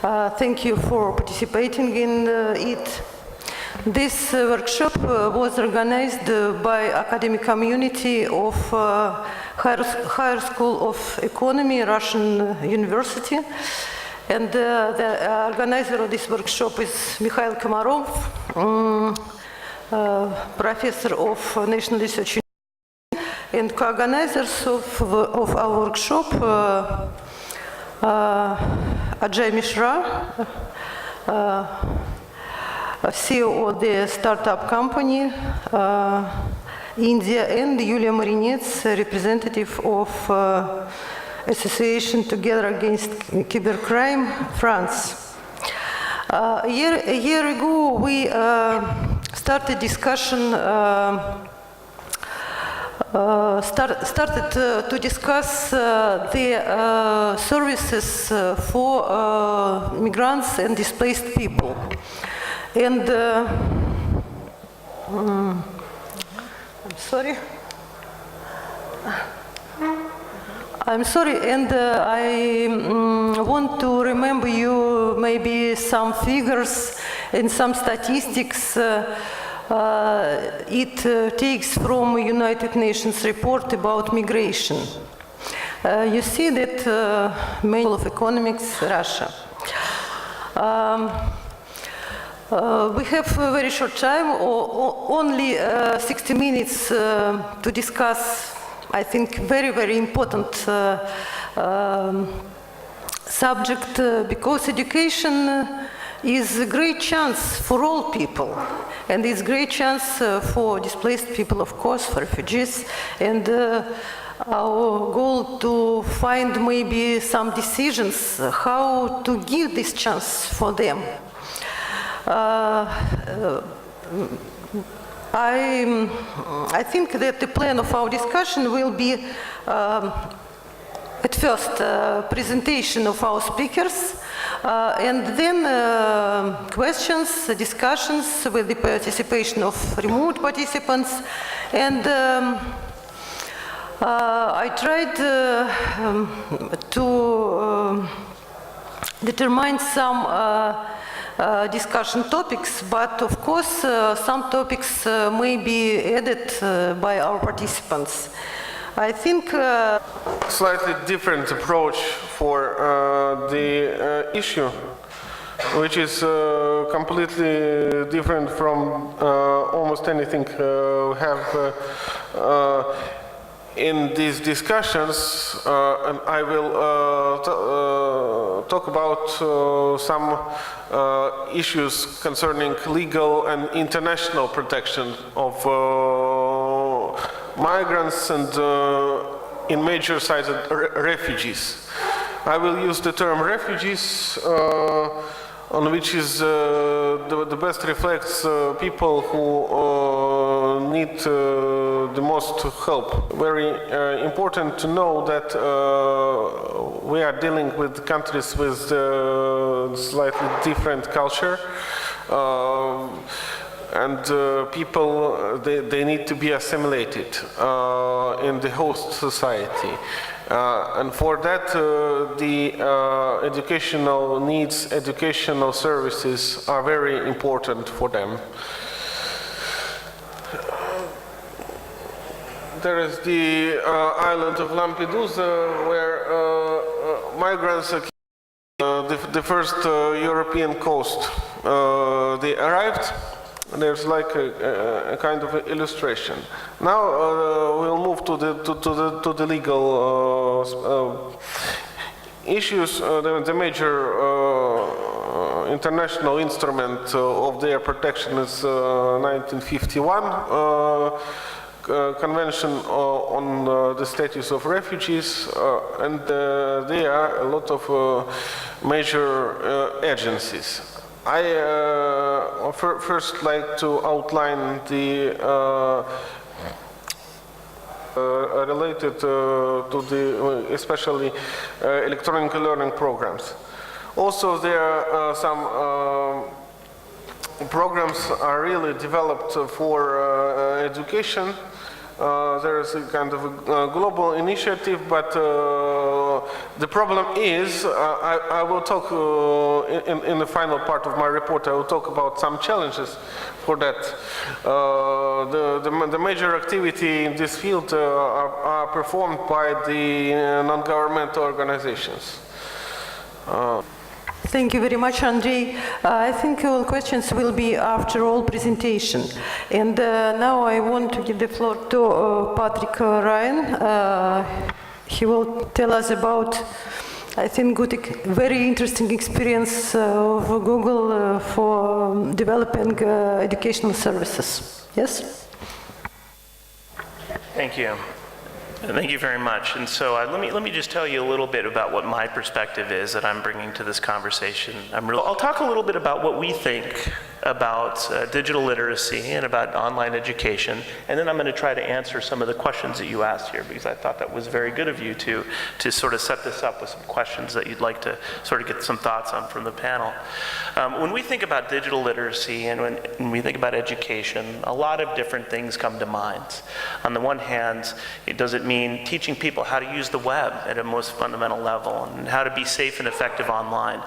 Thank you for participating in it. This workshop was organized by academic community of Higher School of Economy, Russian University. And the organizer of this workshop is Mikhail Komarov, professor of National Research University, and co-organizers of our workshop, Ajay Mishra, CEO of the startup company, India, and Yulia Marinets, representative of Association Together Against Cybercrime, France. A year ago, we started discussion. Started to discuss the services for migrants and displaced people. And I'm sorry, and I want to remember you maybe some figures and some statistics. It takes from United Nations report about migration. You see that many of economics, Russia. We have a very short time, only 60 minutes to discuss, I think, very important subject, because education is a great chance for all people, and it's a great chance for displaced people, of course, for refugees, and our goal to find maybe some decisions how to give this chance for them. I think that the plan of our discussion will be at first presentation of our speakers, and then questions, discussions with the participation of remote participants. And I tried to determine some discussion topics, but of course some topics may be added by our participants. I think slightly different approach for the issue, which is completely different from almost anything we have in these discussions, and I will talk about some issues concerning legal and international protection of migrants and in major cited refugees. I will use the term refugees, on which is the best reflects people who need the most help. Very important to know that we are dealing with countries with slightly different culture, and people, they need to be assimilated in the host society. And for that, the educational needs, educational services are very important for them. There is the island of Lampedusa, where migrants, the first European coast, they arrived. There's like a kind of illustration. Now we'll move to the legal issues. The major international instrument of their protection is 1951 Convention on the Status of Refugees, and there are a lot of major agencies. I first like to outline the related to the especially electronic learning programs. Also, there are some programs are really developed for education. There is a kind of a global initiative, but The problem is, I will talk in the final part of my report, I will talk about some challenges for that. The major activity in this field are performed by the non-governmental organizations. Thank you very much, Andrei. I think all questions will be after all presentation. And now I want to give the floor to Patrick Ryan. He will tell us about, I think, very interesting experience of Google for developing educational services. Yes? Thank you. Thank you very much. And so let me just tell you a little bit about what my perspective is that I'm bringing to this conversation. I'll talk a little bit about what we think about digital literacy and about online education, and then I'm going to try to answer some of the questions that you asked here, because I thought that was very good of you to sort of set this up with some questions that you'd like to sort of get some thoughts on from the panel. When we think about digital literacy and when we think about education, a lot of different things come to mind. On the one hand, does it mean teaching people how to use the web at a most fundamental level and how to be safe and effective online?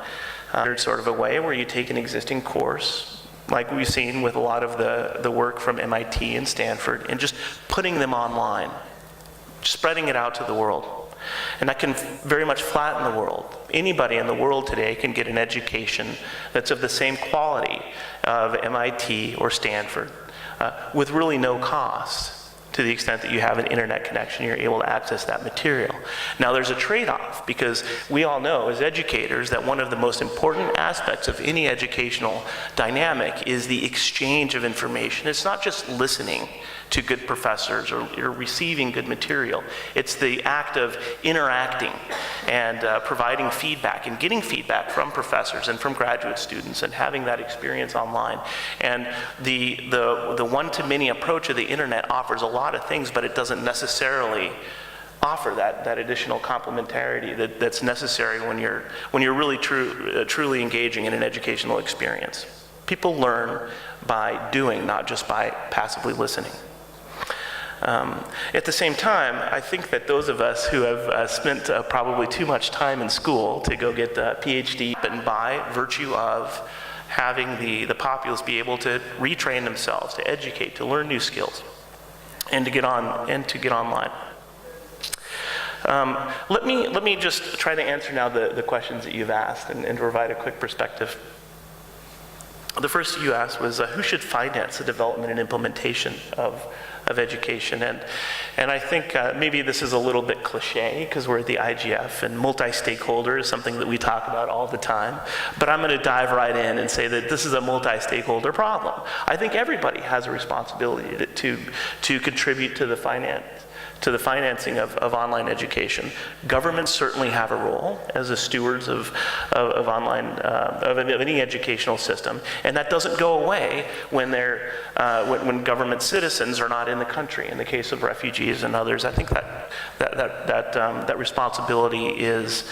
There's sort of a way where you take an existing course, like we've seen with a lot of the work from MIT and Stanford, and just putting them online, spreading it out to the world. And that can very much flatten the world. Anybody in the world today can get an education that's of the same quality of MIT or Stanford with really no cost, to the extent that you have an internet connection, you're able to access that material. Now there's a trade-off, because we all know as educators that one of the most important aspects of any educational dynamic is the exchange of information. It's not just listening to good professors or receiving good material. It's the act of interacting and providing feedback and getting feedback from professors and from graduate students and having that experience online. And the one-to-many approach of the internet offers a lot of things, but it doesn't necessarily offer that additional complementarity that's necessary when you're really truly engaging in an educational experience. People learn by doing, not just by passively listening. At the same time, I think that those of us who have spent probably too much time in school to go get a PhD, and by virtue of having the populace be able to retrain themselves, to educate, to learn new skills, and to get online. Let me just try to answer now the questions that you've asked and provide a quick perspective. The first you asked was who should finance the development and implementation of education, and I think maybe this is a little bit cliche because we're at the IGF and multi-stakeholder is something that we talk about all the time, but I'm going to dive right in and say that this is a multi-stakeholder problem. I think everybody has a responsibility to contribute to the financing of online education. Governments certainly have a role as the stewards of online of any educational system, and that doesn't go away when when government citizens are not in the country. In the case of refugees and others, I think that responsibility is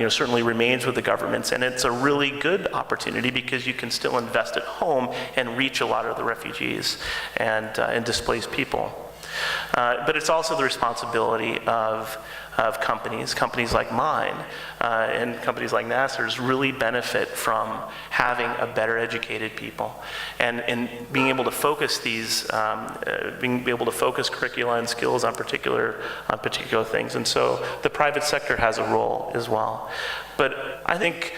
certainly remains with the governments, and it's a really good opportunity because you can still invest at home and reach a lot of the refugees and displaced people. But it's also the responsibility of companies like mine and companies like NASAR's really benefit from having a better educated people and being able to focus being able to focus curricula and skills on particular things. And so the private sector has a role as well. But I think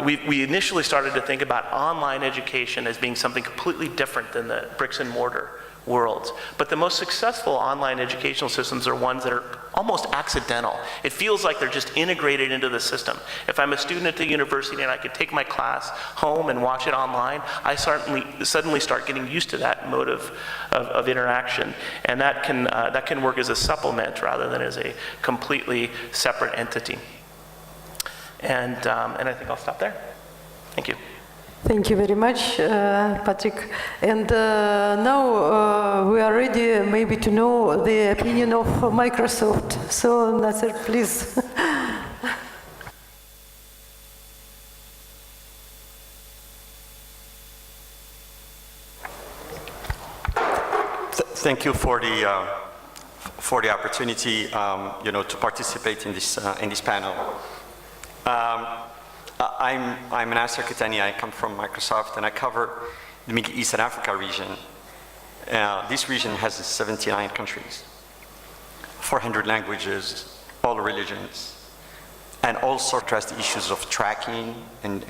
we initially started to think about online education as being something completely different than the bricks and mortar worlds. But the most successful online educational systems are ones that are almost accidental. It feels like they're just integrated into the system. If I'm a student at the university and I could take my class home and watch it online, I suddenly start getting used to that mode of interaction. And that can work as a supplement rather than as a completely separate entity. And I think I'll stop there. Thank you. Thank you very much, Patrick. And now we are ready maybe to know the opinion of Microsoft. So, Nasser, please. Thank you for for the opportunity, to participate in this panel. I'm Nasser Katani. I come from Microsoft, and I cover the Middle East and Africa region. This region has 79 countries, 400 languages, all religions, and also address the issues of tracking and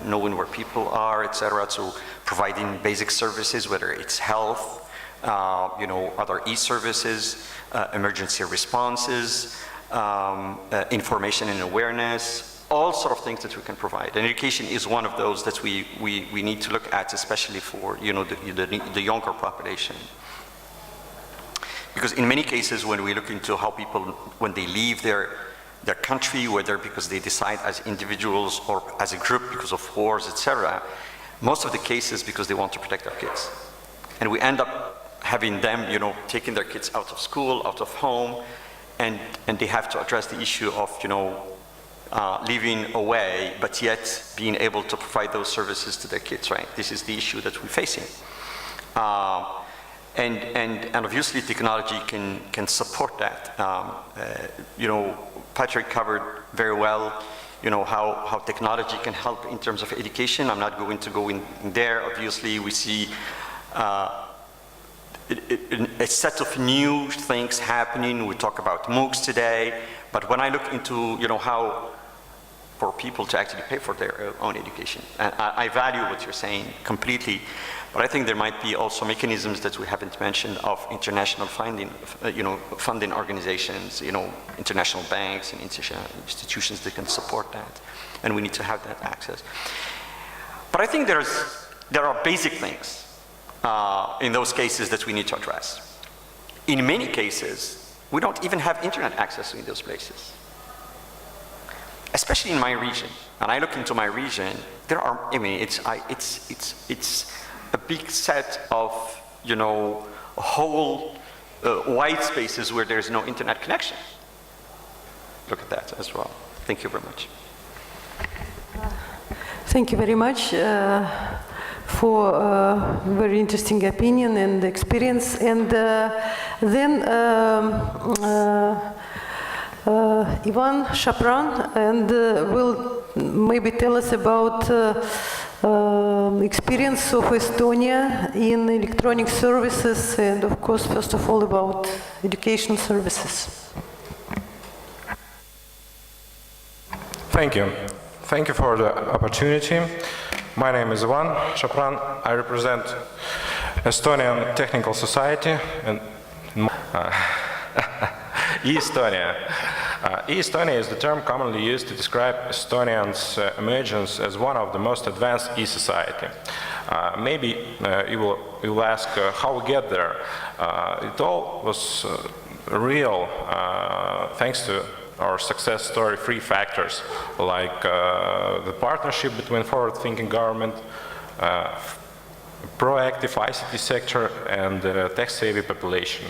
knowing where people are, etc. So providing basic services, whether it's health, other e-services, emergency responses, information and awareness, all sort of things that we can provide. And education is one of those that we need to look at, especially for the younger population. Because in many cases, when we look into how people, when they leave their country, whether because they decide as individuals or as a group because of wars, etc., most of the cases because they want to protect their kids. And we end up having them, taking their kids out of school, out of home, and they have to address the issue of, living away, but yet being able to provide those services to their kids, right? This is the issue that we're facing. And obviously technology can support that. Patrick covered very well, how technology can help in terms of education. I'm not going to go in there. Obviously, we see a set of new things happening. We talk about MOOCs today, but when I look into, how for people to actually pay for their own education, and I value what you're saying completely, but I think there might be also mechanisms that we haven't mentioned of international funding, funding organizations, international banks and institutions that can support that, and we need to have that access. But I think there are basic things in those cases that we need to address. In many cases, we don't even have internet access in those places. Especially in my region, and I look into my region, there are, it's a big set of, whole white spaces where there's no internet connection. Look at that as well. Thank you very much. Thank you very much for a very interesting opinion and experience. And then Ivan Shapran will maybe tell us about experience of Estonia in electronic services, and of course, first of all, about education services. Thank you. Thank you for the opportunity. My name is Ivan Shapran. I represent Estonian Technical Society and Estonia. Estonia is the term commonly used to describe Estonians' emergence as one of the most advanced e-society. Maybe you will ask how we get there. It all was real thanks to our success story, 3 factors, like the partnership between forward-thinking government, proactive ICT sector, and tech-savvy population.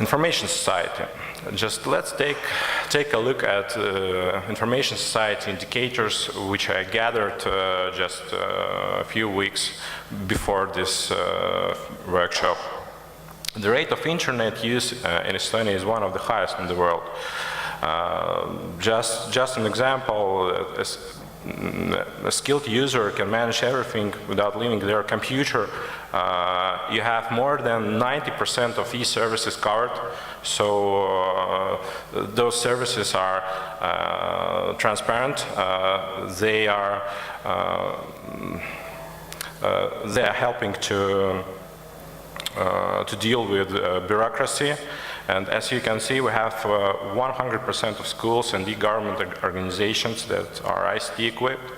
Information society. Just let's take a look at information society indicators, which I gathered just a few weeks before this workshop. The rate of internet use in Estonia is one of the highest in the world. Just an example, a skilled user can manage everything without leaving their computer. You have more than 90% of e-services covered, so those services are transparent. They are helping to deal with bureaucracy. And as you can see, we have 100% of schools and e-government organizations that are ICT equipped.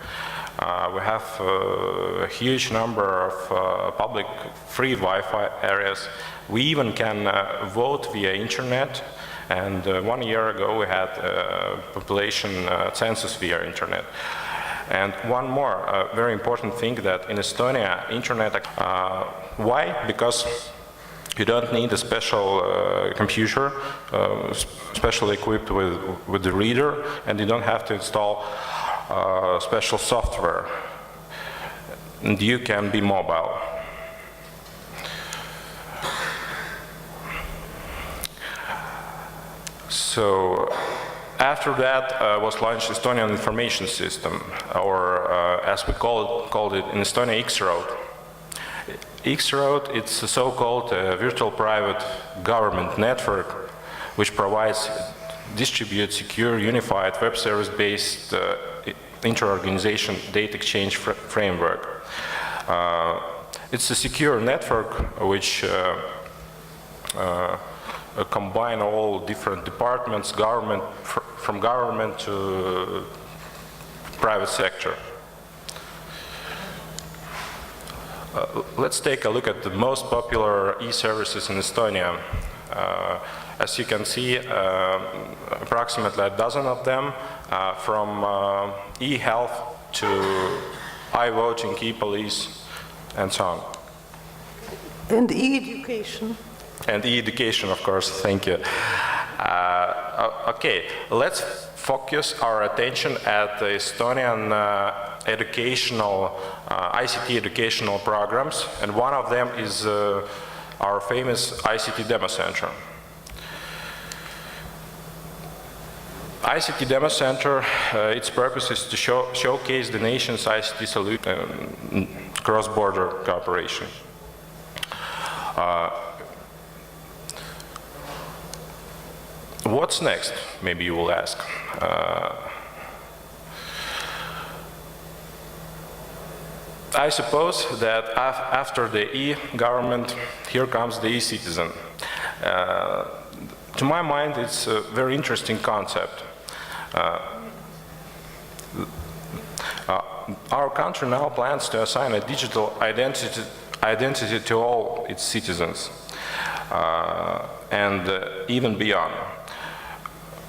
We have a huge number of public free Wi-Fi areas. We even can vote via internet. And 1 year ago, we had a population census via internet. And one more very important thing, that in Estonia, internet, why? Because you don't need a special computer, specially equipped with the reader, and you don't have to install special software. And you can be mobile. So after that was launched Estonian information system, or as we called it in Estonia, X-Road. X-Road, it's a so-called virtual private government network which provides distributed, secure, unified web service-based inter-organization data exchange framework. It's a secure network which combine all different departments, government, from government to private sector. Let's take a look at the most popular e-services in Estonia. As you can see, approximately a dozen of them, from e-health to e-voting, e-police, and so on. And e-education. And e-education, of course, thank you. Okay, let's focus our attention at the Estonian educational, ICT educational programs, and one of them is our famous ICT Demo Center. ICT Demo Center, its purpose is to showcase the nation's ICT solution, cross-border cooperation. What's next, maybe you will ask. I suppose that after the e-government, here comes the e-citizen. To my mind, it's a very interesting concept. Our country now plans to assign a digital identity to all its citizens, and even beyond.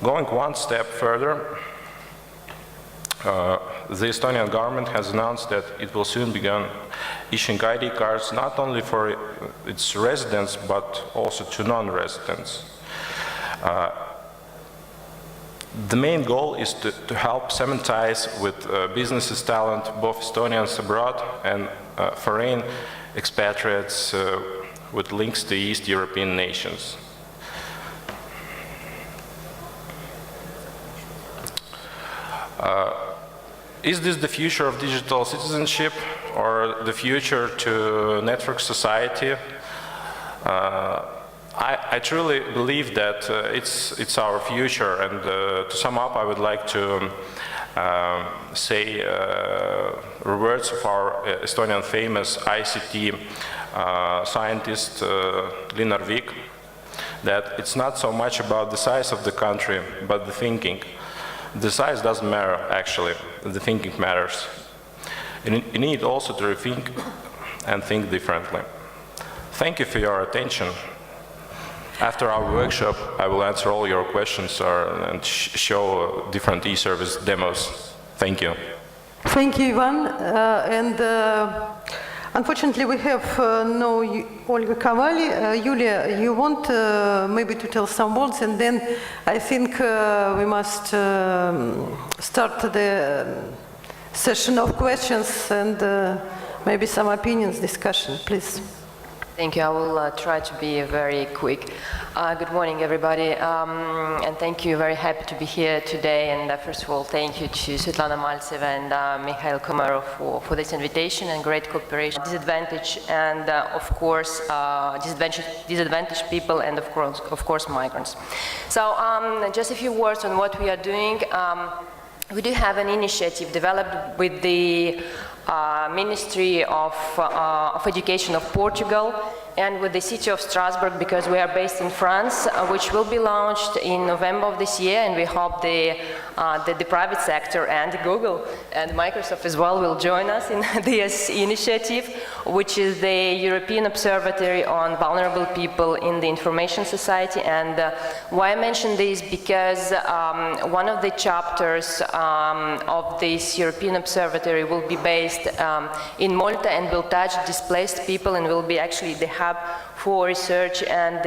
Going one step further, the Estonian government has announced that it will soon begin issuing ID cards not only for its residents but also to non-residents. The main goal is to help cement ties with businesses talent, both Estonians abroad and foreign expatriates with links to East European nations. Is this the future of digital citizenship or the future to network society? I truly believe that it's our future, and to sum up, I would like to say words of our Estonian famous ICT scientist Linnar Vik, that it's not so much about the size of the country, but the thinking. The size doesn't matter, actually. The thinking matters. You need also to rethink and think differently. Thank you for your attention. After our workshop, I will answer all your questions and show different e-service demos. Thank you. Thank you, Ivan. Unfortunately, we have no Olga Kavali. Yulia, you want maybe to tell some words, and then I think we must start the session of questions and maybe some opinions discussion, please. Thank you. I will try to be very quick. Good morning, everybody, and thank you. Very happy to be here today. And first of all, thank you to Svetlana Maltseva and Mikhail Komarov for this invitation and great cooperation. Disadvantaged and of course disadvantaged people, and of course migrants. So just a few words on what we are doing. We do have an initiative developed with the Ministry of Education of Portugal and with the city of Strasbourg, because we are based in France, which will be launched in November of this year, and we hope the private sector and Google and Microsoft as well will join us in this initiative, which is the European Observatory on Vulnerable People in the Information Society. And why I mention this, because one of the chapters of this European Observatory will be based in Malta and will touch displaced people and will be actually the hub for research and